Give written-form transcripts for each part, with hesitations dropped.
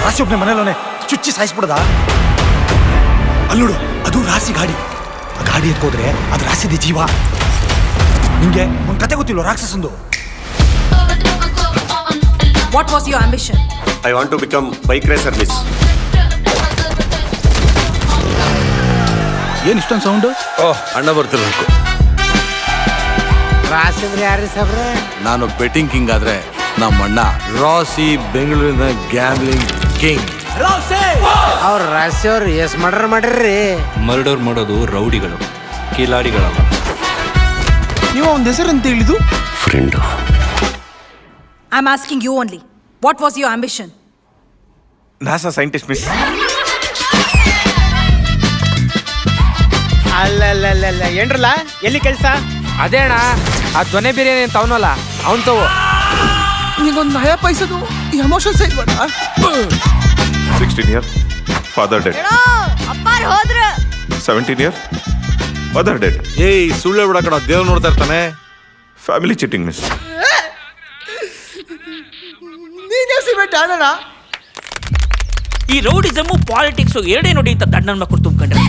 ರಾಶಿ ಒಬ್ಬನೇ ಮನೇಲೋನೆ ಚುಚ್ಚಿ ಸಾಯಿಸ್ಬಿಡದ. ಅಲ್ಲೋಡು, ಅದು ರಾಶಿ ಗಾಡಿ. ಆ ಗಾಡಿ ಎತ್ಕೋದ್ರೆ ಅದು ರಾಶಿದ ಜೀವ. ನಿಂಗೆ ಒಂದು ಕತೆ ಗೊತ್ತಿಲ್ಲ ರಾಕ್ಷಸಂದು. What was your ambition? I want to become bike racer, miss. ಏನು ಇಷ್ಟೊಂದು ಸೌಂಡು? ಓಹ್, ಅಣ್ಣ ಬರ್ತಿರ್ಬೇಕು. ರಾಸಿದ್ರೆ ಯಾರು ಸಾಬ್ರೆ? ನಾನು ಬೆಟ್ಟಿಂಗ್ ಕಿಂಗ್ ಆದ್ರೆ ನಮ್ಮ ಅಣ್ಣ ರಾಸಿ ಬೆಂಗಳೂರಿನ ಗ್ಯಾಮ್ಲಿಂಗ್ ಕಿಂಗ್. ಅವ್ರ ರಾಸಿ ಅವ್ರು ಎಸ್ ಮಾಡ್ರಿ. ಮರ್ಡರ್ ಮಾಡೋದು ರೌಡಿಗಳು, ಕಿಲಾಡಿಗಳಲ್ಲ. ನೀವು ಒಂದು ಹೆಸರು ಅಂತ ಹೇಳಿದ್ದು? Friend. I'm asking you only. What was your ambition? NASA scientist, miss. ಅಲ್ಲ ಏನ್ರಲ್ಲ, ಎಲ್ಲಿ ಕೆಲಸ? ಅದೇ ಅಣ್ಣ, ಆ ದೊನೆ ಬಿರಿಯಾನಿ ಅಂತ ಅವನಲ್ಲ, ಅವನ್ ತಗೋ. ನಿಗೊಂದು ನಯ ಪೈಸದು ಎಮೋಷನ್ಸ್ ಇಲ್ವಣ? 16 years, father dead. ಅಪ್ಪಾರ್ ಹೋದ್ರ. 17 years, mother dead. ಏಯ್, ಸುಳ್ಳು ಬಿಡ ಕಣ, ದೇವ್ರು ನೋಡ್ತಾ ಇರ್ತಾನೆ. Family cheating, miss. ನೀನೇ ಸಿಮೆಂಟ್ ಅಣ್ಣ. ಈ ರೌಡಿಸಮು ಪಾಲಿಟಿಕ್ಸು ಎರಡೇ ನೋಡಿ ಅಂತ ತಣ್ಣನ ಮಕ್ಕಳು ತುಂಬ್ಕೊಂಡ್ರೆ.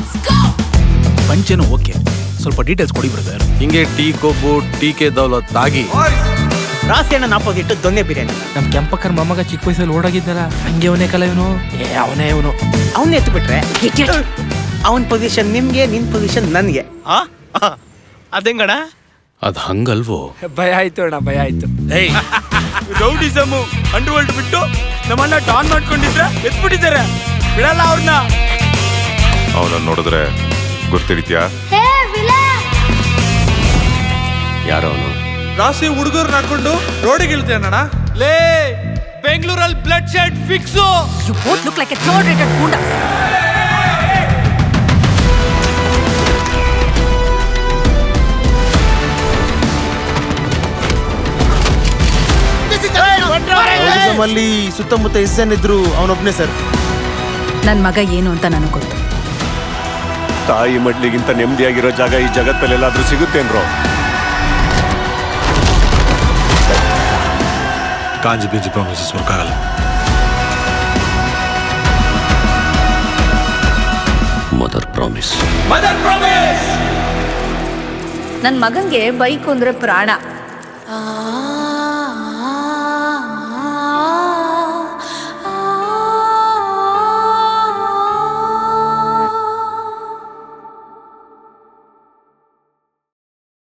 ಪಂಚೇನು ಓಕೆ, ಸ್ವಲ್ಪ ಡೀಟೇಲ್ಸ್ ಕೊಡಿ ಬ್ರದರ್. ಹಿಂಗೆ ಟೀ ಕೊಬ್ಬು ಟೀಕೆ ದೌಲತ್ ಆಗಿ ರಾಸಿ ಅಣ್ಣನ ಆಪೋಸಿಟ್ ದೊನ್ನೆ ಬಿರಿಯಾನಿ. ನಮ್ ಕೆಂಪಕ್ಕನ ಮೊಮ್ಮಗ ಚಿಕ್ಕ ವಯಸ್ಸಲ್ಲಿ ಓಡಾಗಿದ್ದಲ್ಲ, ಹಂಗೆ ಅವನೇ ಕಲ ಇವನು. ಅವನೇ ಇವನು. ಅವನ್ನ ಎತ್ತು ಬಿಟ್ರೆ ಅವನ್ ಪೊಸಿಷನ್ ನಿಮ್ಗೆ, ನಿನ್ ಪೊಸಿಷನ್ ನನ್ಗೆ. ಅದಂಗಣ ಅದ್ ಹಂಗಲ್ವೋ? ಭಯ ಆಯ್ತು ಅಣ್ಣ, ಭಯ ಆಯ್ತು. ರೌಡಿಸಮು ಅಂಡರ್ ವರ್ಲ್ಡ್ ಬಿಟ್ಟು ನಮ್ಮನ್ನ ಡಾನ್ ಮಾಡ್ಕೊಂಡಿದ್ರೆ ಎತ್ಬಿಟ್ಟಿದ್ದಾರೆ, ಬಿಡಲ್ಲ ಅವ್ರನ್ನ. ಅವನನ್ನು ನೋಡಿದ್ರೆ ಗೊತ್ತಿರಿತ್ಯಾ? ಯಾರೋ ಅವನು? ರಾಸಿ ಹುಡುಗರು ಹಾಕೊಂಡು ರೋಡಿಗೆ ಇಳ್ತೇನಣ್ಣ. ಲೇ, ಬೆಂಗಳೂರಲ್ಲಿ blood shed fix. You both look like a third-rated gunda. ಅಲ್ಲಿ ಸುತ್ತಮುತ್ತ ಎಷ್ಟು ಜನ ಇದ್ರು, ಅವನೊಬ್ನೇ ಸರ್. ನನ್ ಮಗ ಏನು ಅಂತ ನನಗೆ ಗೊತ್ತು. ತಾಯಿ ಮಡ್ಲಿಗಿಂತ ನೆಮ್ಮದಿಯಾಗಿರೋ ಜಾಗ ಈ ಜಗತ್ತಲ್ಲಿ ಎಲ್ಲಾದ್ರೂ ಸಿಗುತ್ತೇನ್ರೋ? ಕಾಂಜಿ ಬೀಜಿ ಪ್ರಾಮಿಸಸ್ ವರ್ಕ್ ಆಗಲ್ಲ. Mother promise. ನನ್ ಮಗಂಗೆ ಬೈಕ್ ಅಂದ್ರೆ ಪ್ರಾಣ.